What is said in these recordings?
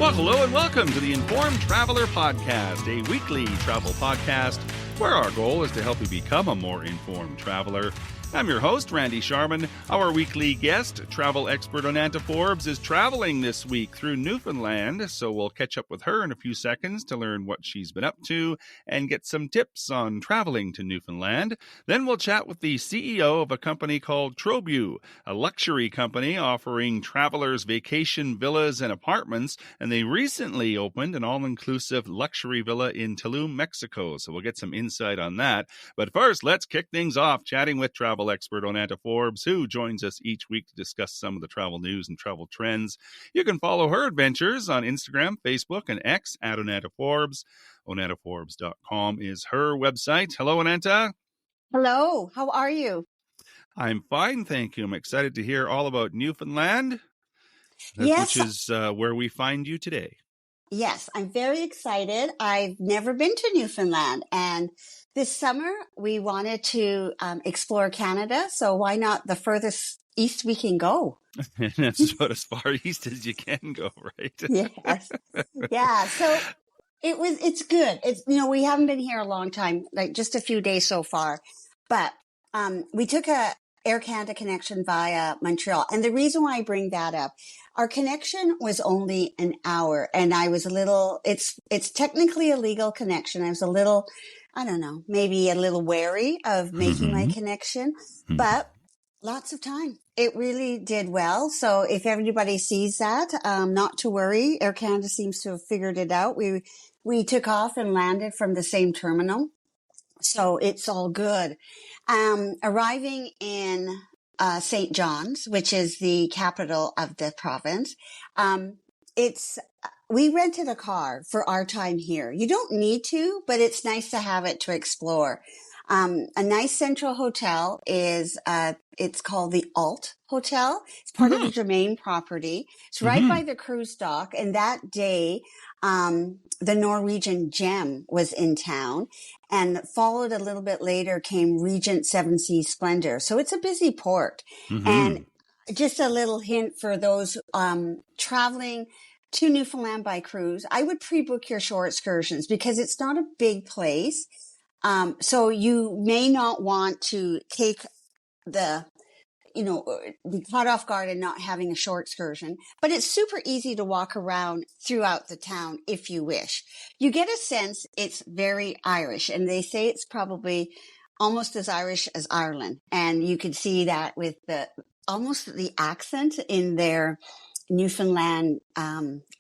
Well, hello and welcome to the Informed Traveler Podcast, a weekly travel podcast where our goal is to help you become a more informed traveler. I'm your host, Randy Sharman. Our weekly guest, travel expert Onanta Forbes, is traveling this week through Newfoundland, so we'll catch up with her in a few seconds to learn what she's been up to and get some tips on traveling to Newfoundland. Then we'll chat with the CEO of a company called TROBBU, a luxury company offering travelers vacation villas and apartments, and they recently opened an all-inclusive luxury villa in Tulum, Mexico, so we'll get some insight on that. But first, let's kick things off chatting with travel expert Onanta Forbes, who joins us each week to discuss some of the travel news and travel trends. You can follow her adventures on Instagram, Facebook, and X at Onanta Forbes. OnantaForbes.com is her website. Hello, Onanta. Hello. How are you? I'm fine, thank you. I'm excited to hear all about Newfoundland, Yes. which is where we find you today. Yes, I'm very excited. I've never been to Newfoundland, and this summer we wanted to explore Canada, so why not the furthest east we can go? And that's about as far east as you can go, right? Yes. Yeah, so it's good. It's, we haven't been here a long time, like just a few days so far, but we took a Air Canada connection via Montreal. And the reason why I bring that up, our connection was only an hour, and I was it's technically a legal connection. I was a little, I don't know, maybe a little wary of making my connection, but lots of time. It really did well. So if everybody sees that, not to worry. Air Canada seems to have figured it out. We took off and landed from the same terminal. So it's all good. Arriving in St. John's, which is the capital of the province, we rented a car for our time here. You don't need to, but it's nice to have it to explore. A nice central hotel is, it's called the Alt Hotel. It's part of the Germain property. It's right by the cruise dock. And that day, the Norwegian Gem was in town, and followed a little bit later came Regent Seven Seas Splendor. So it's a busy port. And just a little hint for those traveling to Newfoundland by cruise, I would pre-book your shore excursions because it's not a big place. So you may not want to take be caught off guard and not having a shore excursion, but it's super easy to walk around throughout the town if you wish. You get a sense it's very Irish, and they say it's probably almost as Irish as Ireland. And you can see that with almost the accent in their Newfoundland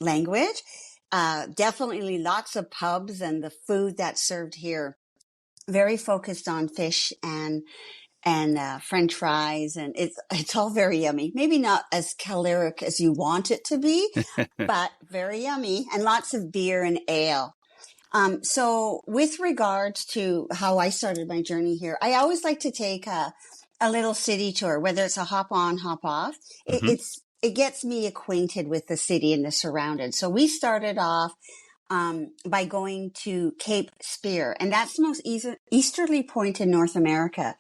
language. Definitely lots of pubs, and the food that's served here very focused on fish and French fries, and it's all very yummy. Maybe not as caloric as you want it to be, but very yummy, and lots of beer and ale. So with regards to how I started my journey here, I always like to take a little city tour, whether it's a hop on, hop off. It gets me acquainted with the city and the surroundings. So we started off by going to Cape Spear, and that's the most easterly point in North America.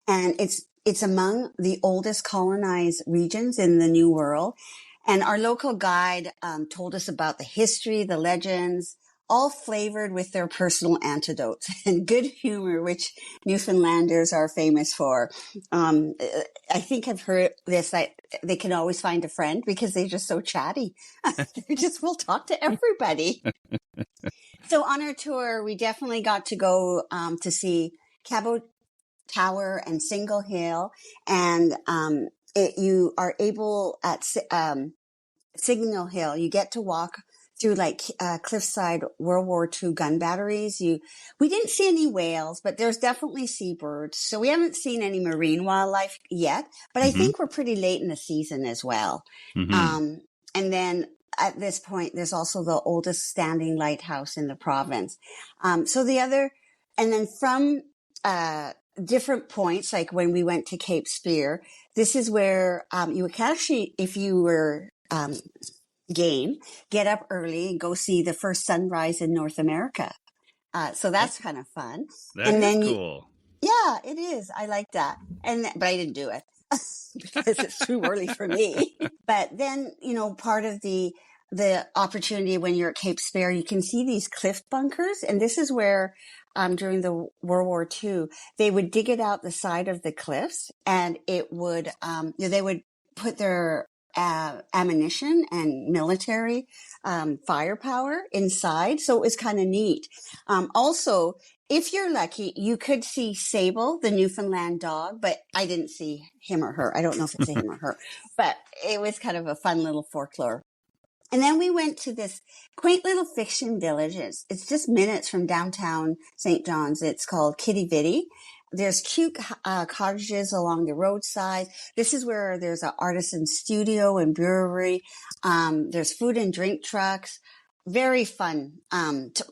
And it's among the oldest colonized regions in the New World. And our local guide told us about the history, the legends, all flavored with their personal anecdotes and good humor, which Newfoundlanders are famous for. I think I've heard this, that they can always find a friend because they're just so chatty. They just will talk to everybody. So on our tour, we definitely got to go to see Cabot Tower and Single Hill, and you are able at Signal Hill, you get to walk through like cliffside World War II gun batteries. We didn't see any whales, but there's definitely seabirds. So we haven't seen any marine wildlife yet, but I think we're pretty late in the season as well. And then at this point, there's also the oldest standing lighthouse in the province. And then from different points, like when we went to Cape Spear, this is where you would actually, if you were game, get up early and go see the first sunrise in North America. So that's kind of fun. That is cool. Yeah, it is. I like that. But I didn't do it because it's too early for me. But then, part of the the opportunity when you're at Cape Spear, you can see these cliff bunkers. And this is where, during the World War II, they would dig it out the side of the cliffs, and it would, they would put their ammunition and military firepower inside. So it was kind of neat. Also, if you're lucky, you could see Sable, the Newfoundland dog, but I didn't see him or her. I don't know if it's a him or her, but it was kind of a fun little folklore. And then we went to this quaint little fishing village. It's just minutes from downtown St. John's. It's called Kitty Vitty. There's cute cottages along the roadside. This is where there's an artisan studio and brewery. There's food and drink trucks. Very fun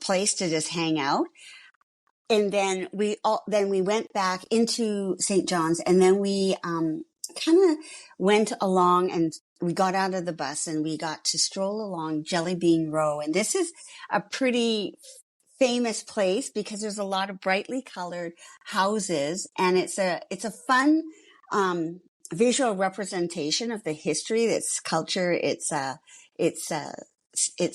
place to just hang out. And then we went back into St. John's, and then we kind of went along, and we got out of the bus and we got to stroll along Jelly Bean Row. And this is a pretty famous place because there's a lot of brightly colored houses, and it's a fun visual representation of the history, its culture, its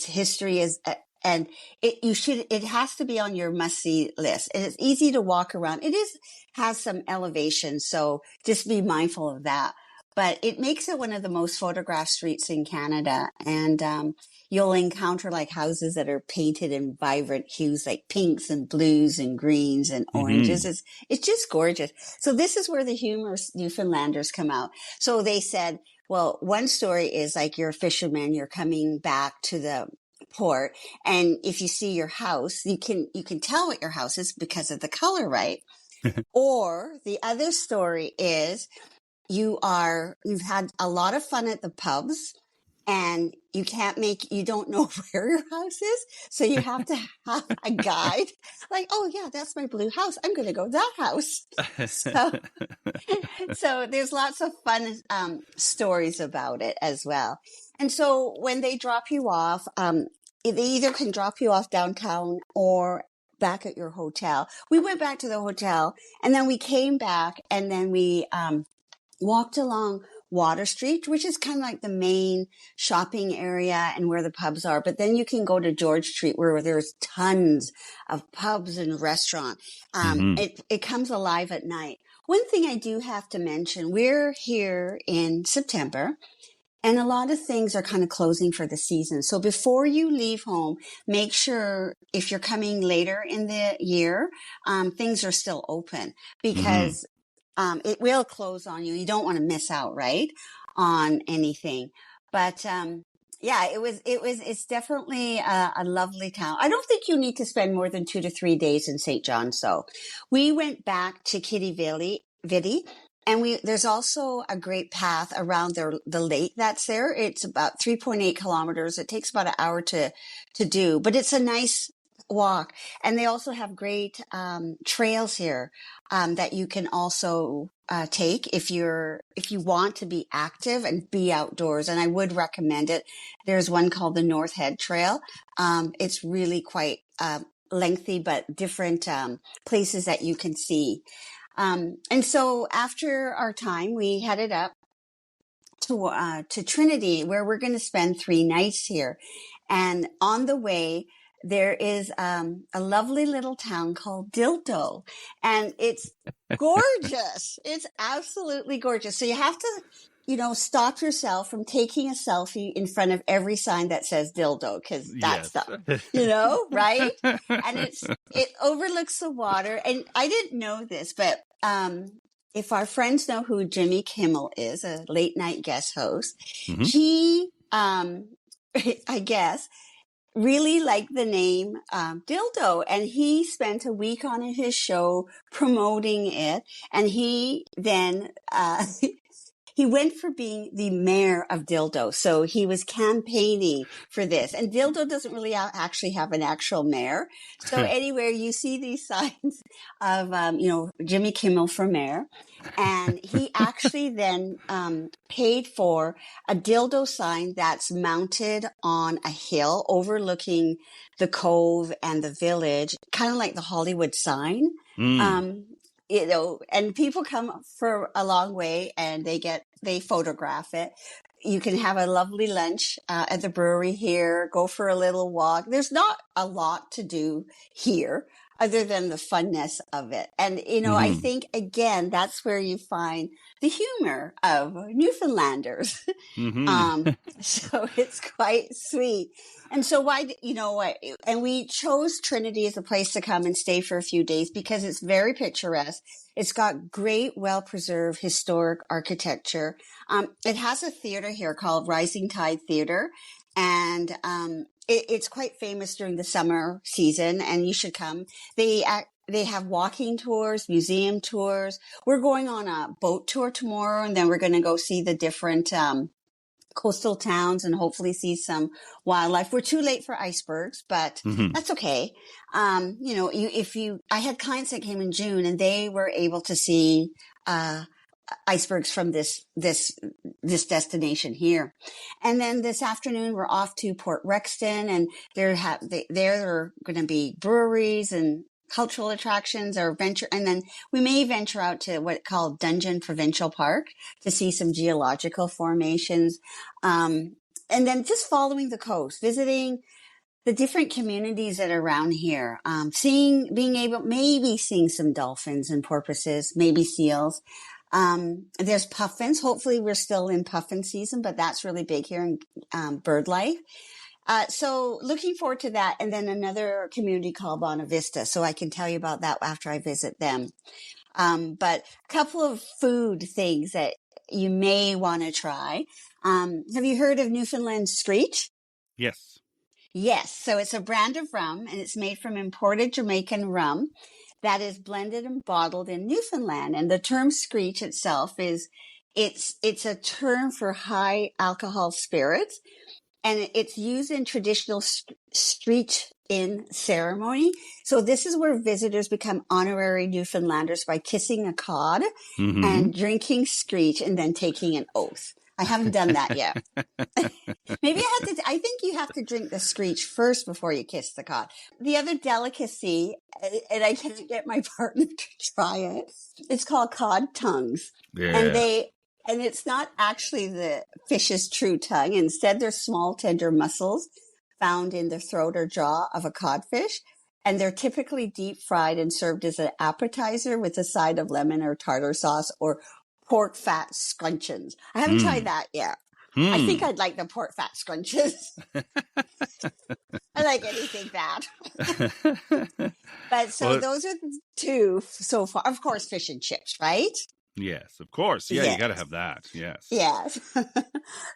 history is. And it has to be on your must-see list. And it's easy to walk around. Has some elevation, so just be mindful of that. But it makes it one of the most photographed streets in Canada. And you'll encounter like houses that are painted in vibrant hues, like pinks and blues and greens and oranges. It's just gorgeous. So this is where the humorous Newfoundlanders come out. So they said, well, one story is like you're a fisherman, you're coming back to the port, and if you see your house, you can tell what your house is because of the color, right? Or the other story is you've had a lot of fun at the pubs, and you don't know where your house is, so you have to have a guide. Like, oh yeah, that's my blue house, I'm going to go to that house. So there's lots of fun stories about it as well. And so when they drop you off, they either can drop you off downtown or back at your hotel. We went back to the hotel, and then we came back, and then we walked along Water Street, which is kind of like the main shopping area and where the pubs are. But then you can go to George Street, where there's tons of pubs and restaurants. It comes alive at night. One thing I do have to mention, we're here in September, and a lot of things are kind of closing for the season. So before you leave home, make sure if you're coming later in the year, things are still open, because it will close on you. You don't want to miss out, right, on anything. But yeah, it's definitely a lovely town. I don't think you need to spend more than 2 to 3 days in St. John's, though. We went back to Kitty Vitty. And there's also a great path around the lake that's there. It's about 3.8 kilometers. It takes about an hour to do, but it's a nice walk. And they also have great trails here that you can also take if you want to be active and be outdoors. And I would recommend it. There's one called the North Head Trail. It's really quite lengthy, but different places that you can see. And so after our time, we headed up to Trinity, where we're going to spend 3 nights here. And on the way, there is a lovely little town called Dildo, and it's gorgeous. It's absolutely gorgeous. So you have to, stop yourself from taking a selfie in front of every sign that says dildo, because that's right? And it overlooks the water. And I didn't know this, but if our friends know who Jimmy Kimmel is, a late night guest host, he, I guess, really liked the name Dildo, and he spent a week on his show promoting it. And he then he went for being the mayor of Dildo. So he was campaigning for this. And Dildo doesn't really actually have an actual mayor. So anywhere you see these signs of, Jimmy Kimmel for mayor. And he actually then paid for a dildo sign that's mounted on a hill overlooking the cove and the village, kind of like the Hollywood sign. And people come for a long way, and they photograph it. you can have a lovely lunch at the brewery here, go for a little walk. There's not a lot to do here other than the funness of it. And, I Mm-hmm. think, again, that's where you find the humor of Newfoundlanders. Mm-hmm. Um, so it's quite sweet. And so you know what? And we chose Trinity as a place to come and stay for a few days because it's very picturesque. It's got great, well-preserved historic architecture. It has a theater here called Rising Tide Theater. And, it's quite famous during the summer season and you should come. They have walking tours, museum tours. We're going on a boat tour tomorrow and then we're going to go see the different, coastal towns and hopefully see some wildlife. We're too late for icebergs, but Mm-hmm. that's okay. I had clients that came in June and they were able to see, icebergs from this destination here. And then this afternoon we're off to Port Rexton and there are going to be breweries and cultural attractions or venture. And then we may venture out to what called Dungeon Provincial Park to see some geological formations. And then just following the coast, visiting the different communities that are around here, maybe seeing some dolphins and porpoises, maybe seals. There's puffins. Hopefully we're still in puffin season, but that's really big here in bird life. So looking forward to that. And then another community called Bonavista. So I can tell you about that after I visit them. But a couple of food things that you may want to try. Have you heard of Newfoundland Screech? Yes. Yes. So it's a brand of rum and it's made from imported Jamaican rum that is blended and bottled in Newfoundland. And the term screech itself it's a term for high alcohol spirits. And it's used in traditional screech in ceremony. So this is where visitors become honorary Newfoundlanders by kissing a cod Mm-hmm. and drinking screech and then taking an oath. I haven't done that yet. Maybe I think you have to drink the screech first before you kiss the cod. The other delicacy, and I can't get my partner to try it, it's called cod tongues. And Yeah. and it's not actually the fish's true tongue. Instead, they're small, tender muscles found in the throat or jaw of a codfish. And they're typically deep fried and served as an appetizer with a side of lemon or tartar sauce or pork fat scrunchions. I haven't tried Mm. that yet. I think Mm. I'd like the pork fat scrunches. I like anything fat. But so Well, those are the two so far. Of course, fish and chips, right? yes, of course. Yeah, you got to Yes. have that. Yes. Yes.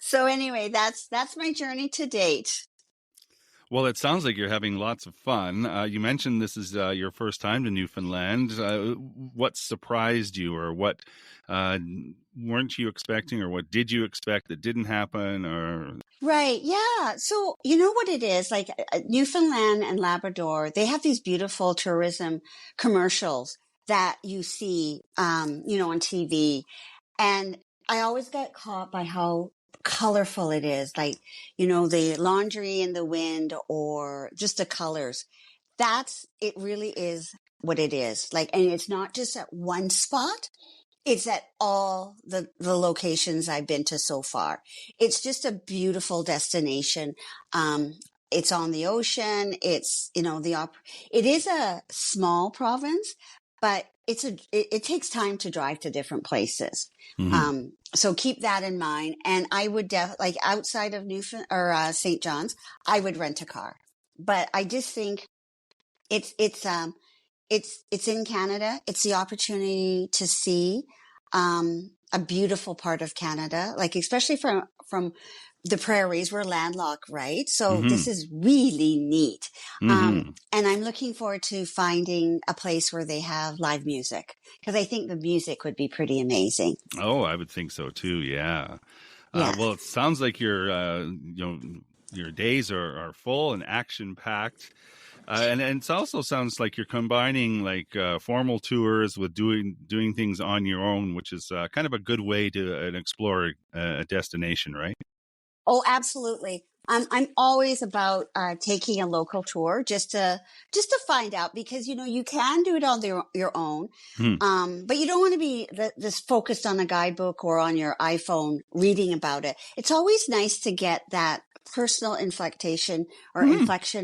So anyway, that's my journey to date. Well, it sounds like you're having lots of fun. You mentioned this is your first time to Newfoundland. What surprised you, or what weren't you expecting, or what did you expect that didn't happen? Or Right. Yeah. So you know what it is like Newfoundland and Labrador, they have these beautiful tourism commercials that you see, on TV. And I always get caught by how colorful it is. Like, the laundry in the wind or just the colors. It really is what it is. Like, and it's not just at one spot. It's at all the locations I've been to so far. It's just a beautiful destination. It's on the ocean. It's, it is a small province, but it takes time to drive to different places. mm-hmm. So keep that in mind. And I would like outside of Newfoundland or St. John's, I would rent a car. But I just think it's it's in Canada. It's the opportunity to see a beautiful part of Canada, like especially from the prairies. We're landlocked, right? So Mm-hmm. this is really neat. Mm-hmm. And I'm looking forward to finding a place where they have live music because I think the music would be pretty amazing. Oh, I would think so too. Yeah. Yeah. Well, it sounds like your days are full and action packed. And it also sounds like you're combining like formal tours with doing things on your own, which is kind of a good way to explore a destination, right? Oh, absolutely. I'm always about taking a local tour just to find out, because you can do it on your own, Hmm. but you don't want to be this focused on a guidebook or on your iPhone reading about it. It's always nice to get that personal Hmm. inflection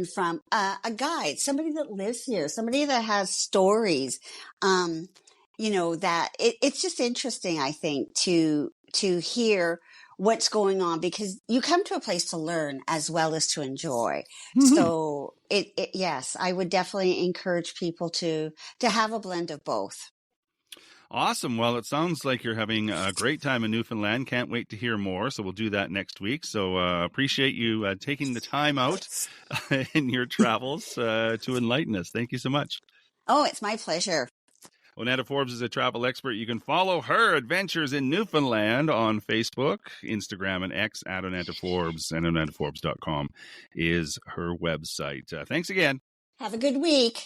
from a guide, somebody that lives here, somebody that has stories. That it's just interesting, I think, to hear what's going on, because you come to a place to learn as well as to enjoy. Hmm. So yes, I would definitely encourage people to have a blend of both. Awesome. Well, it sounds like you're having a great time in Newfoundland. Can't wait to hear more. So we'll do that next week. So appreciate you taking the time out in your travels to enlighten us. Thank you so much. Oh, it's my pleasure. Onetta Forbes is a travel expert. You can follow her adventures in Newfoundland on Facebook, Instagram, and X at Onetta Forbes, and OnettaForbes.com is her website. Thanks again. Have a good week.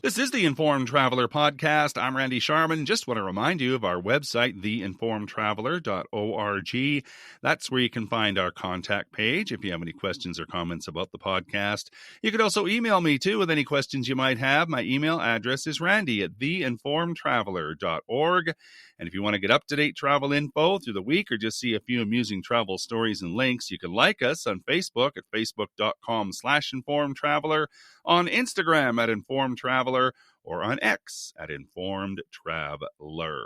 This is the Informed Traveler Podcast. I'm Randy Sharman. Just want to remind you of our website, theinformedtraveler.org. That's where you can find our contact page if you have any questions or comments about the podcast. You could also email me, too, with any questions you might have. My email address is randy@theinformedtraveler.org. And if you want to get up-to-date travel info through the week or just see a few amusing travel stories and links, you can like us on Facebook at facebook.com/informedtraveler, on Instagram at Informed Traveler, or on X at Informed Traveler.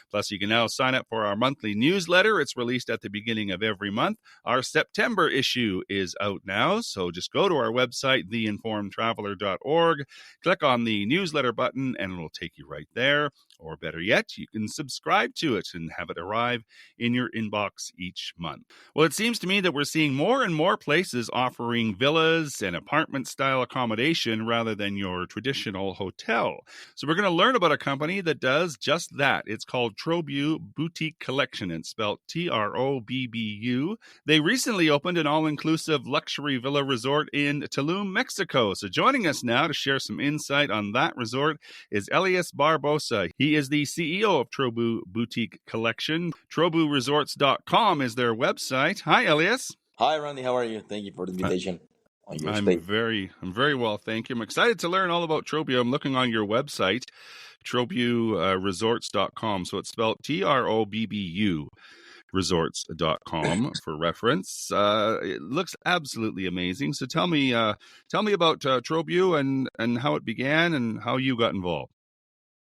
Plus, you can now sign up for our monthly newsletter. It's released at the beginning of every month. Our September issue is out now, so just go to our website, theinformedtraveler.org, click on the newsletter button, and it'll take you right there. Or better yet, you can subscribe to it and have it arrive in your inbox each month. Well, it seems to me that we're seeing more and more places offering villas and apartment-style accommodation rather than your traditional hotel. So we're going to learn about a company that does just that. It's called TROBBU Boutique Collection. It's spelled TROBBU. They recently opened an all-inclusive luxury villa resort in Tulum, Mexico. So joining us now to share some insight on that resort is Elias Barbosa. He is the CEO of TROBBU Boutique Collection. TROBBUresorts.com is their website. Hi, Elias. Hi, Randy. How are you? Thank you for the invitation on your I'm stay. very well, thank you. I'm excited to learn all about TROBBU. I'm looking on your website, TROBBUresorts.com. So it's spelled TROBBU resorts.com for reference. It looks absolutely amazing. So tell me about TROBBU and how it began and how you got involved.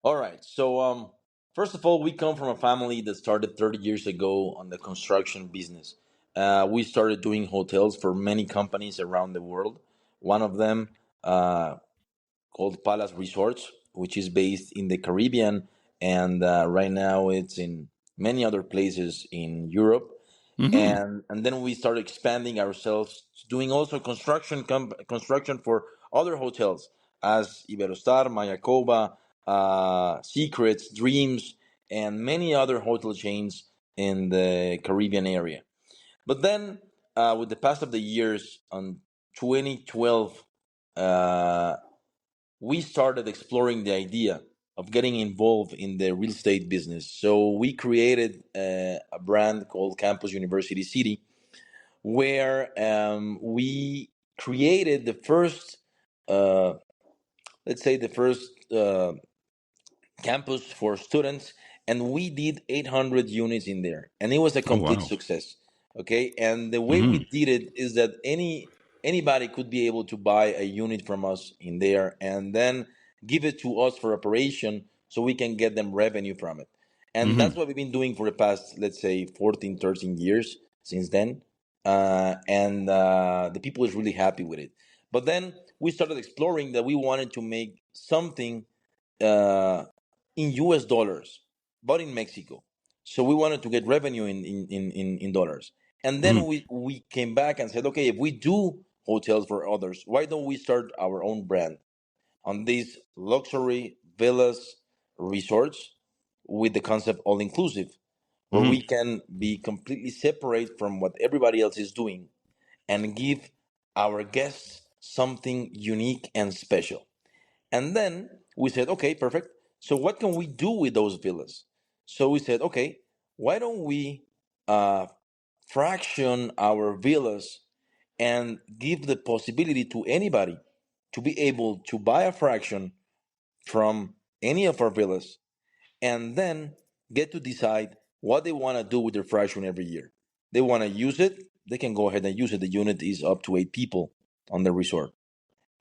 All right. So, first of all, we come from a family that started 30 years ago on the construction business. We started doing hotels for many companies around the world. One of them, called Palace Resorts, which is based in the Caribbean, and right now it's in many other places in Europe. Mm-hmm. And then we started expanding ourselves, doing also construction for other hotels as Iberostar, Mayacoba, Secrets, Dreams, and many other hotel chains in the Caribbean area. But then, with the pass of the years, on 2012, uh, we started exploring the idea of getting involved in the real estate business. So we created a brand called Campus University City, where we created the first, uh, let's say, the first campus for students, and we did 800 units in there, and it was a Oh, complete wow. success. Okay, and the way we Mm-hmm. did it is that anybody could be able to buy a unit from us in there, and then give it to us for operation, so we can get them revenue from it. And Mm-hmm. that's what we've been doing for the past, let's say, 14, 13 years since then. And the people is really happy with it. But then we started exploring that we wanted to make something uh, in US dollars, but in Mexico. So we wanted to get revenue in dollars. And then Mm-hmm. we came back and said, okay, if we do hotels for others, why don't we start our own brand on these luxury villas resorts with the concept all inclusive, where Mm-hmm. we can be completely separate from what everybody else is doing and give our guests something unique and special. And then we said, okay, perfect. So what can we do with those villas? So we said, okay, why don't we uh, fraction our villas and give the possibility to anybody to be able to buy a fraction from any of our villas and then get to decide what they want to do with their fraction every year. They want to use it, they can go ahead and use it. The unit is up to 8 people on the resort.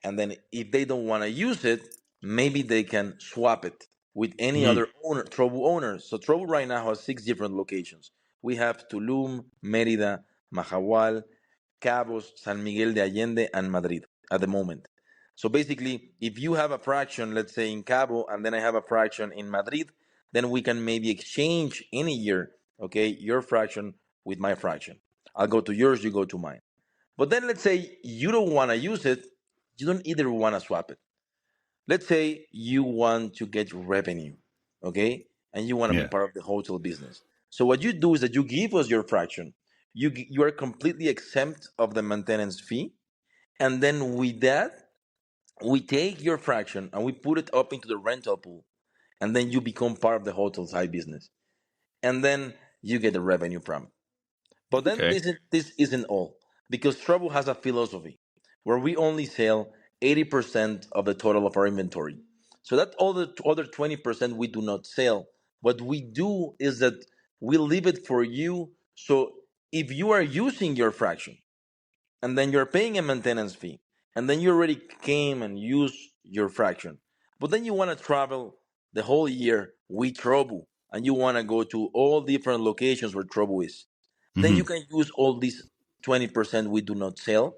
And then if they don't want to use it, maybe they can swap it with any Hmm. other owner, TROBBU owners. So TROBBU right now has 6 different locations. We have Tulum, Mérida, Mahahual, Cabos, San Miguel de Allende, and Madrid at the moment. So basically, if you have a fraction, let's say in Cabo, and then I have a fraction in Madrid, then we can maybe exchange in a year, okay, your fraction with my fraction. I'll go to yours, you go to mine. But then let's say you don't want to use it, you don't either want to swap it. Let's say you want to get revenue, okay, and you want to be Yeah. part of the hotel business. So what you do is that you give us your fraction. You are completely exempt of the maintenance fee, and then with that, we take your fraction and we put it up into the rental pool, and then you become part of the hotel side business, and then you get the revenue from it. But then Okay. this isn't all, because TROBBU has a philosophy where we only sell 80% of the total of our inventory. So that all the other 20% we do not sell. What we do is that we leave it for you. So if you are using your fraction and then you're paying a maintenance fee, and then you already came and used your fraction, but then you want to travel the whole year with TROBBU and you want to go to all different locations where TROBBU is, then you Hmm. can use all these 20% we do not sell.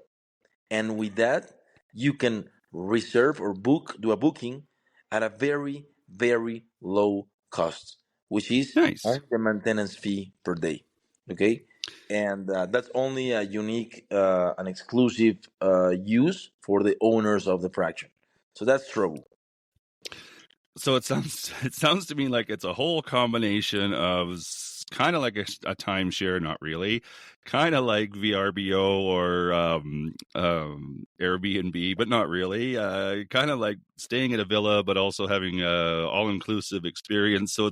And with that, you can reserve or do a booking at a very, very low cost, which is Nice. only the maintenance fee per day. Okay. And that's only a unique and exclusive use for the owners of the fraction. So that's trouble. So it sounds to me like it's a whole combination of kind of like a timeshare, not really, kind of like VRBO or Airbnb, but not really. Kind of like staying at a villa, but also having a all inclusive experience. So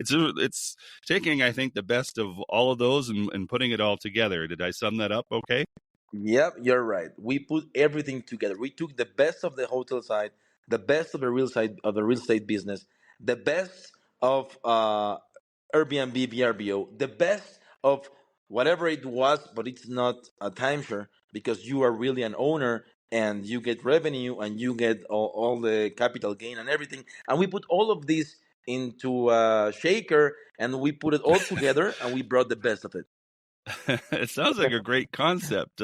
it's taking, I think, the best of all of those and putting it all together. Did I sum that up? Okay. Yep, you're right. We put everything together. We took the best of the hotel side, the best of the real side of the real estate business, the best of Airbnb, VRBO, the best of whatever it was, but it's not a timeshare because you are really an owner and you get revenue and you get all the capital gain and everything. And we put all of this into a shaker and we put it all together and we brought the best of it. It sounds like a great concept.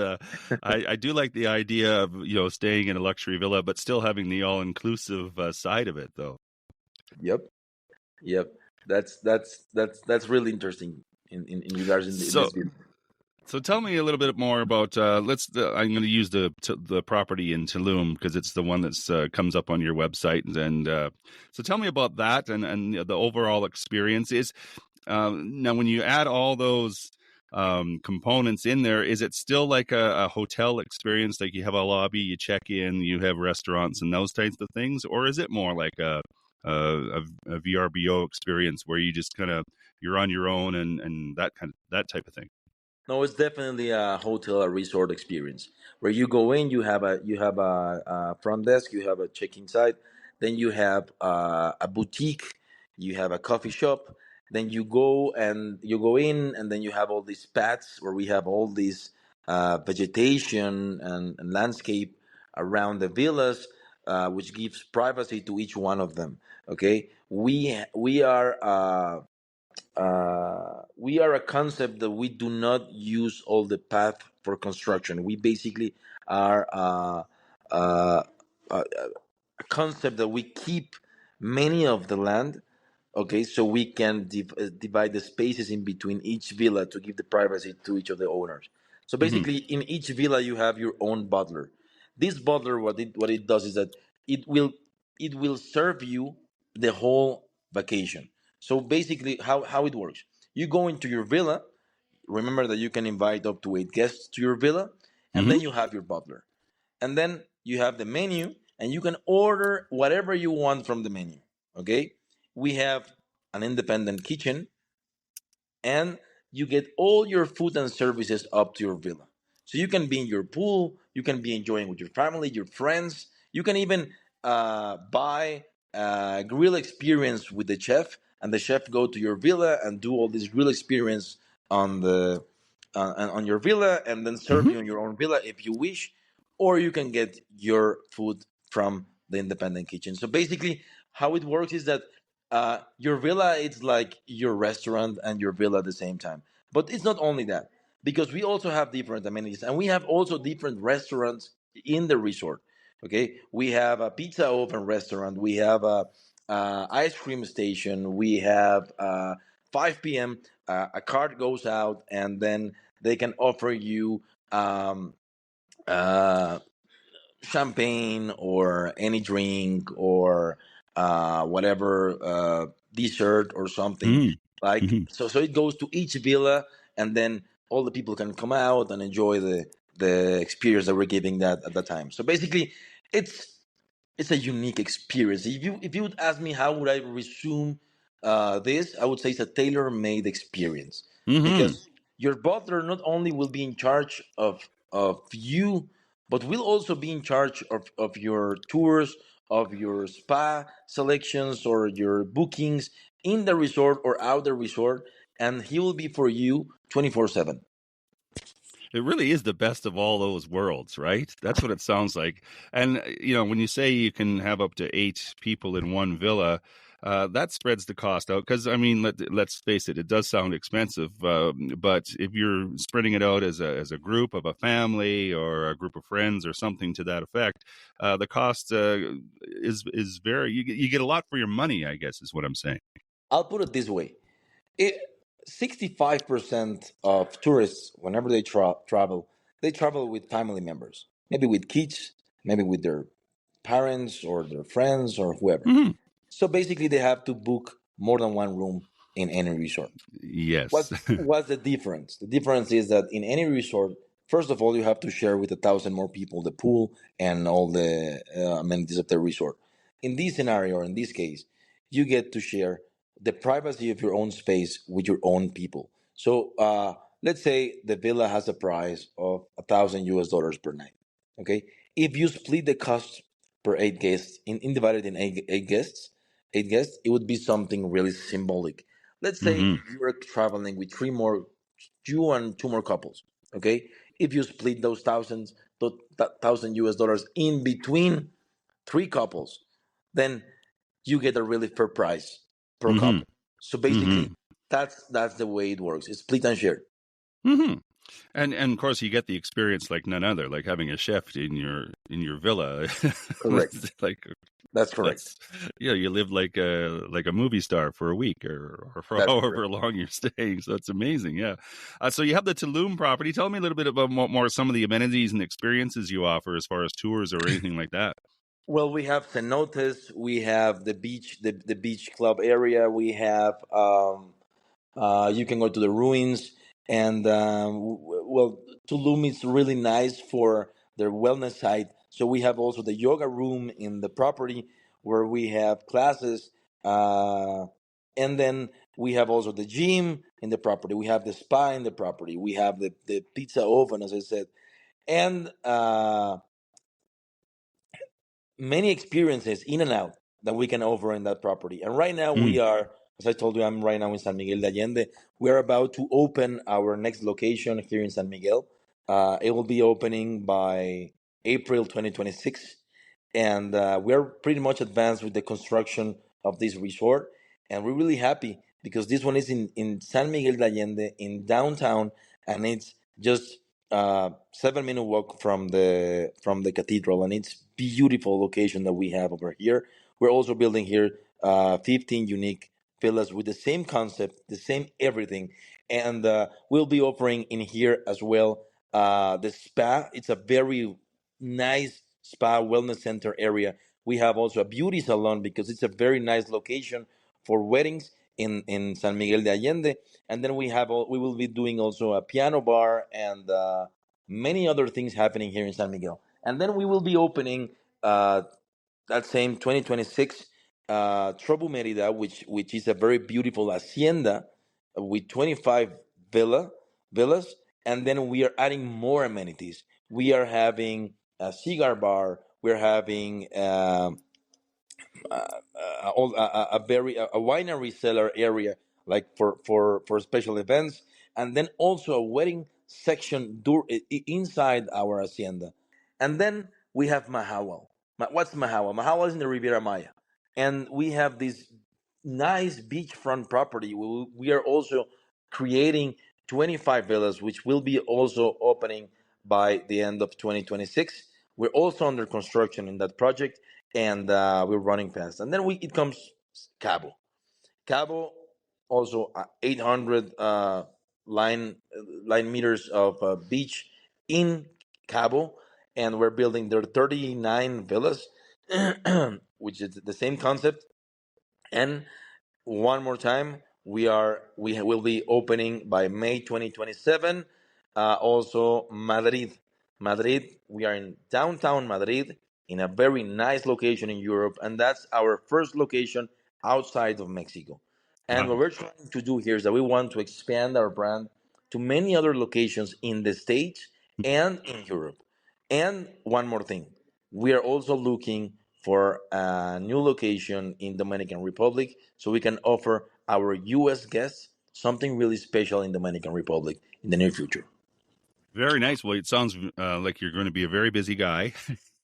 I do like the idea of staying in a luxury villa, but still having the all inclusive side of it, though. Yep. Yep, that's really interesting in regards in So this business. so tell me a little bit more about I'm going to use the property in Tulum because it's the one that's comes up on your website, and so tell me about that and the overall experience is. Now, when you add all those components in there, is it still like a hotel experience? Like you have a lobby, you check in, you have restaurants and those types of things, or is it more like a VRBO experience where you just kind of you're on your own and that type of thing? No, it's definitely a hotel, a resort experience where you go in. You have a front desk, you have a check-in site, then you have a boutique, you have a coffee shop. Then you go in, and then you have all these paths where we have all this vegetation and landscape around the villas, which gives privacy to each one of them. Okay, we are a concept that we do not use all the path for construction. We basically are a concept that we keep many of the land. Okay, so we can divide the spaces in between each villa to give the privacy to each of the owners. So Hmm. basically, in each villa, you have your own butler. This butler, what it does is that it will it will serve you the whole vacation. So basically, how it works: you go into your villa. Remember that you can invite up to 8 guests to your villa, and Hmm. then you have your butler, and then you have the menu, and you can order whatever you want from the menu. Okay, we have an independent kitchen, and you get all your food and services up to your villa. So you can be in your pool, you can be enjoying with your family, your friends. You can even buy a grill experience with the chef, and the chef go to your villa and do all this grill experience on the on your villa, and then serve Hmm. you in your own villa if you wish, or you can get your food from the independent kitchen. So basically, how it works is that your villa is like your restaurant and your villa at the same time. But it's not only that, because we also have different amenities, and we have also different restaurants in the resort. Okay, we have a pizza oven restaurant, we have a ice cream station, we have 5 p.m. A card goes out, and then they can offer you uh, champagne or any drink or whatever dessert or something like Hmm. so. So it goes to each villa, and then all the people can come out and enjoy the experience that we're giving that at that time. So basically, it's it's a unique experience. If you would ask me how would I resume this, I would say it's a tailor-made experience, Hmm. because your butler not only will be in charge of you, but will also be in charge of your tours, of your spa selections or your bookings in the resort or out the resort, and he will be for you 24/7. It really is the best of all those worlds, right? That's what it sounds like. And, when you say you can have up to 8 people in one villa, that spreads the cost out. Because, I mean, let's face it, it does sound expensive. But if you're spreading it out as a group of a family or a group of friends or something to that effect, the cost is very, you get a lot for your money, I guess, is what I'm saying. I'll put it this way. It, 65% of tourists, whenever they travel, they travel with family members, maybe with kids, maybe with their parents or their friends or whoever. Hmm. So basically, they have to book more than one room in any resort. Yes. What's the difference? The difference is that in any resort, first of all, you have to share with 1,000 more people the pool and all the amenities of the resort. In this scenario, or in this case, you get to share the privacy of your own space with your own people. So let's say the villa has a price of $1,000 per night. Okay, if you split the cost per eight guests in divided in eight guests, it would be something really symbolic. Let's say Hmm. you are traveling with three more, you and two more couples. Okay, if you split those $1,000 in between three couples, then you get a really fair price per Hmm. couple. So Hmm. basically, that's the way it works. It's split and share. Hmm. And of course you get the experience like none other, like having a chef in your villa. Correct. Like That's correct. that's you live like a movie star for a week or for That's correct. however long you're staying. So that's amazing. Yeah. So you have the Tulum property. Tell me a little bit about more some of the amenities and experiences you offer as far as tours or anything like that. Well, we have cenotes, we have the beach, the beach club area. We have you can go to the ruins, and well, Tulum is really nice for their wellness side. So we have also the yoga room in the property where we have classes, uh, and then we have also the gym in the property. We have the spa in the property. We have the pizza oven, as I said, and many experiences in and out that we can offer in that property. And right now Mm. we are, as I told you, I'm right now in San Miguel de Allende. We're about to open our next location here in San Miguel. It will be opening by April 2026, and we're pretty much advanced with the construction of this resort, and we're really happy because this one is in San Miguel de Allende in downtown, and it's just 7 minute walk from the cathedral, and it's beautiful location that we have over here. We're also building here 15 unique villas with the same concept, the same everything, and we'll be offering in here as well the spa. It's a very nice spa wellness center area. We have also a beauty salon because it's a very nice location for weddings in San Miguel de Allende. And then we will be doing also a piano bar and many other things happening here in San Miguel. And then we will be opening that same 2026 TROBBU Merida, which is a very beautiful hacienda with 25 villas, and then we are adding more amenities. We are having a cigar bar. We're having a winery cellar area, like for special events, and then also a wedding section inside our hacienda. And then we have Mahawal. What's Mahawal? Mahawal is in the Riviera Maya, and we have this nice beachfront property. We are also creating 25 villas, which will be also opening by the end of 2026. We're also under construction in that project, and we're running fast. And then it comes Cabo. Cabo also 800 line meters of beach in Cabo, and we're building there 39 villas, which is the same concept. And one more time, will be opening by May 2027. Also Madrid. We are in downtown Madrid, in a very nice location in Europe, and that's our first location outside of Mexico. And what Wow. we're trying to do here is that we want to expand our brand to many other locations in the States and in Europe. And one more thing, we are also looking for a new location in Dominican Republic, so we can offer our U.S. guests something really special in Dominican Republic in the near future. Very nice. Well, it sounds like you're going to be a very busy guy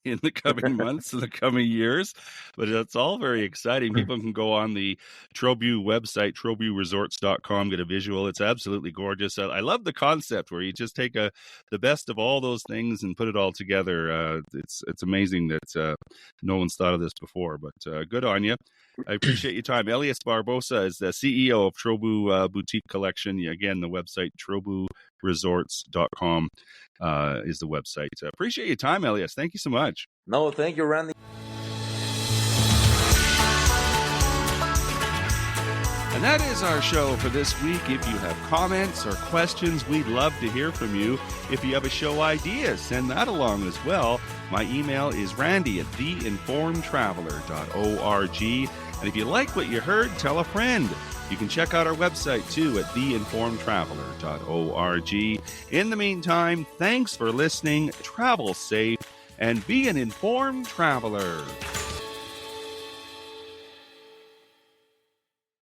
in the coming months, in the coming years, but it's all very exciting. People can go on the TROBBU website, TROBBUresorts.com, get a visual. It's absolutely gorgeous. I love the concept where you just take the best of all those things and put it all together. It's amazing that no one's thought of this before, but good on you. I appreciate your time. Elias Barbosa is the CEO of TROBBU Boutique Collection. Again, the website, TROBBUresorts.com is the website. Appreciate your time, Elias. Thank you so much. No, thank you, Randy. And that is our show for this week. If you have comments or questions, we'd love to hear from you. If you have a show idea, send that along as well. My email is randy@theinformedtraveler.org. And if you like what you heard, tell a friend. You can check out our website too at theinformedtraveler.org. In the meantime, thanks for listening, travel safe, and be an informed traveler.